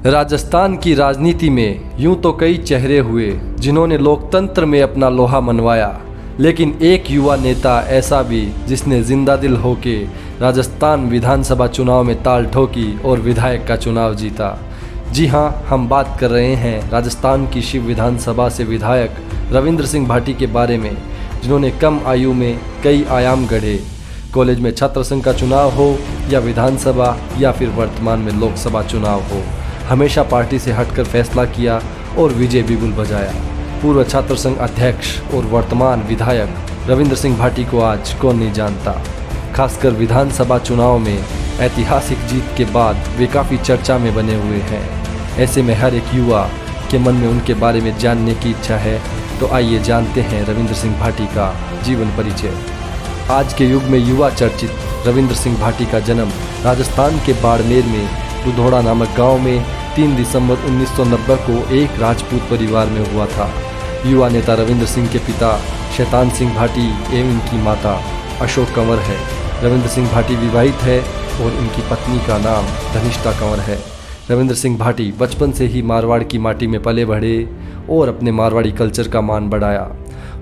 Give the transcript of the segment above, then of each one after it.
राजस्थान की राजनीति में यूं तो कई चेहरे हुए जिन्होंने लोकतंत्र में अपना लोहा मनवाया, लेकिन एक युवा नेता ऐसा भी जिसने जिंदा दिल होके राजस्थान विधानसभा चुनाव में ताल ठोकी और विधायक का चुनाव जीता। जी हां, हम बात कर रहे हैं राजस्थान की शिव विधानसभा से विधायक रविंद्र सिंह भाटी के बारे में, जिन्होंने कम आयु में कई आयाम गढ़े। कॉलेज में छात्र संघ का चुनाव हो या विधानसभा या फिर वर्तमान में लोकसभा चुनाव हो, हमेशा पार्टी से हटकर फैसला किया और विजय बिगुल बजाया। पूर्व छात्र संघ अध्यक्ष और वर्तमान विधायक रविंद्र सिंह भाटी को आज कौन नहीं जानता। खासकर विधानसभा चुनाव में ऐतिहासिक जीत के बाद वे काफ़ी चर्चा में बने हुए हैं। ऐसे में हर एक युवा के मन में उनके बारे में जानने की इच्छा है, तो आइए जानते हैं रविंद्र सिंह भाटी का जीवन परिचय। आज के युग में युवा चर्चित रविंद्र सिंह भाटी का जन्म राजस्थान के बाड़मेर में दुधौड़ा नामक गांव में 3 दिसंबर 1990 को एक राजपूत परिवार में हुआ था। युवा नेता रविंद्र सिंह के पिता शैतान सिंह भाटी एवं इनकी माता अशोक कंवर है। रविंद्र सिंह भाटी विवाहित है और इनकी पत्नी का नाम धनिष्ठा कंवर है। रविंद्र सिंह भाटी बचपन से ही मारवाड़ की माटी में पले बढ़े और अपने मारवाड़ी कल्चर का मान बढ़ाया।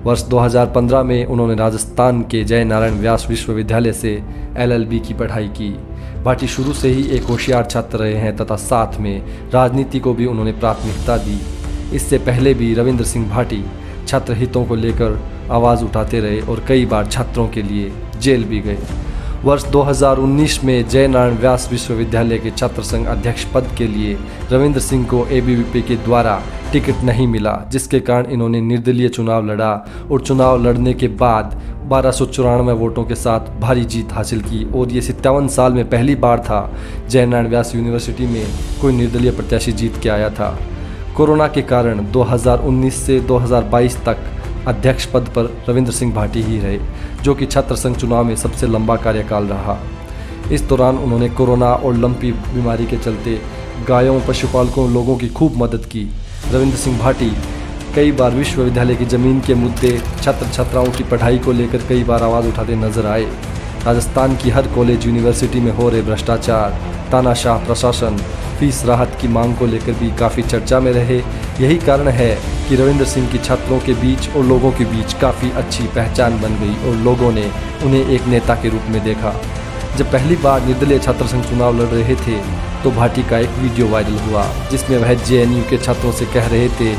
वर्ष 2015 में उन्होंने राजस्थान के जय नारायण व्यास विश्वविद्यालय से LLB की पढ़ाई की। भाटी शुरू से ही एक होशियार छात्र रहे हैं तथा साथ में राजनीति को भी उन्होंने प्राथमिकता दी। इससे पहले भी रविंद्र सिंह भाटी छात्र हितों को लेकर आवाज़ उठाते रहे और कई बार छात्रों के लिए जेल भी गए। वर्ष 2019 में जय नारायण व्यास विश्वविद्यालय के छात्र संघ अध्यक्ष पद के लिए रविंद्र सिंह को ABVP के द्वारा टिकट नहीं मिला, जिसके कारण इन्होंने निर्दलीय चुनाव लड़ा और चुनाव लड़ने के बाद 1294 वोटों के साथ भारी जीत हासिल की। और ये 57 साल में पहली बार था जय नारायण व्यास यूनिवर्सिटी में कोई निर्दलीय प्रत्याशी जीत के आया था। कोरोना के कारण 2019 से 2022 तक अध्यक्ष पद पर रविंद्र सिंह भाटी ही रहे, जो कि छात्र संघ चुनाव में सबसे लंबा कार्यकाल रहा। इस दौरान उन्होंने कोरोना और लंपी बीमारी के चलते गायों, पशुपालकों, लोगों की खूब मदद की। रविंद्र सिंह भाटी कई बार विश्वविद्यालय की ज़मीन के मुद्दे, छात्र छात्राओं की पढ़ाई को लेकर कई बार आवाज़ उठाते नजर आए। राजस्थान की हर कॉलेज यूनिवर्सिटी में हो रहे भ्रष्टाचार, तानाशाह प्रशासन, फीस राहत की मांग को लेकर भी काफ़ी चर्चा में रहे। यही कारण है कि रविंद्र सिंह की छात्रों के बीच और लोगों के बीच काफ़ी अच्छी पहचान बन गई और लोगों ने उन्हें एक नेता के रूप में देखा। जब पहली बार निर्दलीय छात्र संघ चुनाव लड़ रहे थे तो भाटी का एक वीडियो वायरल हुआ, जिसमें वह JNU के छात्रों से कह रहे थे,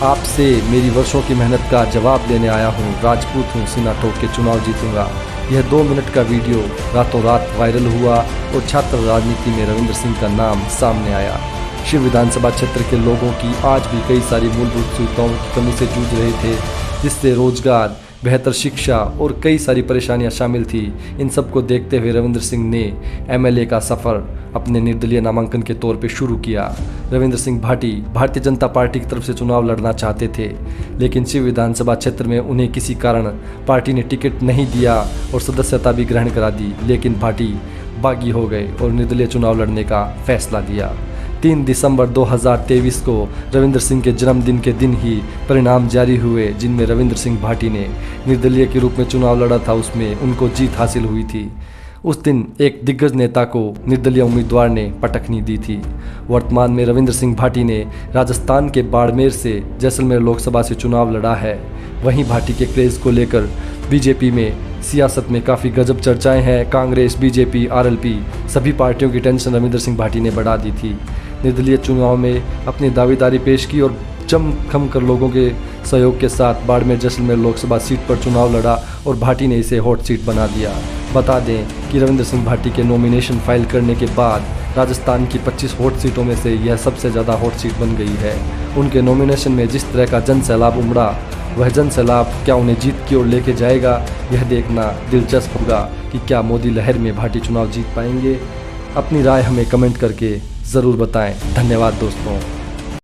आपसे मेरी वर्षों की मेहनत का जवाब लेने आया हूँ, राजपूत हूँ, सीना ठोक के चुनाव जीतूंगा। यह 2 मिनट का वीडियो रातों रात वायरल हुआ और छात्र राजनीति में रविंद्र सिंह का नाम सामने आया। शिव विधानसभा क्षेत्र के लोगों की आज भी कई सारी मूलभूत सुविधाओं की कमी से जूझ रहे थे, जिससे रोजगार, बेहतर शिक्षा और कई सारी परेशानियां शामिल थी। इन सब को देखते हुए रविंद्र सिंह ने MLA का सफ़र अपने निर्दलीय नामांकन के तौर पे शुरू किया। रविंद्र सिंह भाटी भारतीय जनता पार्टी की तरफ से चुनाव लड़ना चाहते थे, लेकिन शिव विधानसभा क्षेत्र में उन्हें किसी कारण पार्टी ने टिकट नहीं दिया और सदस्यता भी ग्रहण करा दी। लेकिन भाटी बागी हो गए और निर्दलीय चुनाव लड़ने का फैसला दिया। 3 दिसंबर 2023 को रविंद्र सिंह के जन्मदिन के दिन ही परिणाम जारी हुए, जिनमें रविंद्र सिंह भाटी ने निर्दलीय के रूप में चुनाव लड़ा था, उसमें उनको जीत हासिल हुई थी। उस दिन एक दिग्गज नेता को निर्दलीय उम्मीदवार ने पटखनी दी थी। वर्तमान में रविंद्र सिंह भाटी ने राजस्थान के बाड़मेर से जैसलमेर लोकसभा से चुनाव लड़ा है। वहीं भाटी के क्रेज़ को लेकर बीजेपी में, सियासत में काफ़ी गजब चर्चाएं हैं। कांग्रेस, BJP, RLP सभी पार्टियों की टेंशन रविंद्र सिंह भाटी ने बढ़ा दी थी। निर्दलीय चुनाव में अपनी दावेदारी पेश की और जम खम कर लोगों के सहयोग के साथ बाड़मेर जैसलमेर लोकसभा सीट पर चुनाव लड़ा और भाटी ने इसे हॉट सीट बना दिया। बता दें कि रविंद्र सिंह भाटी के नॉमिनेशन फाइल करने के बाद राजस्थान की 25 हॉट सीटों में से यह सबसे ज़्यादा हॉट सीट बन गई है। उनके नॉमिनेशन में जिस तरह का जन सैलाब उमड़ा, वह जन सैलाब क्या उन्हें जीत की ओर लेके जाएगा, यह देखना दिलचस्प होगा कि क्या मोदी लहर में भाटी चुनाव जीत पाएंगे। अपनी राय हमें कमेंट करके ज़रूर बताएं। धन्यवाद दोस्तों।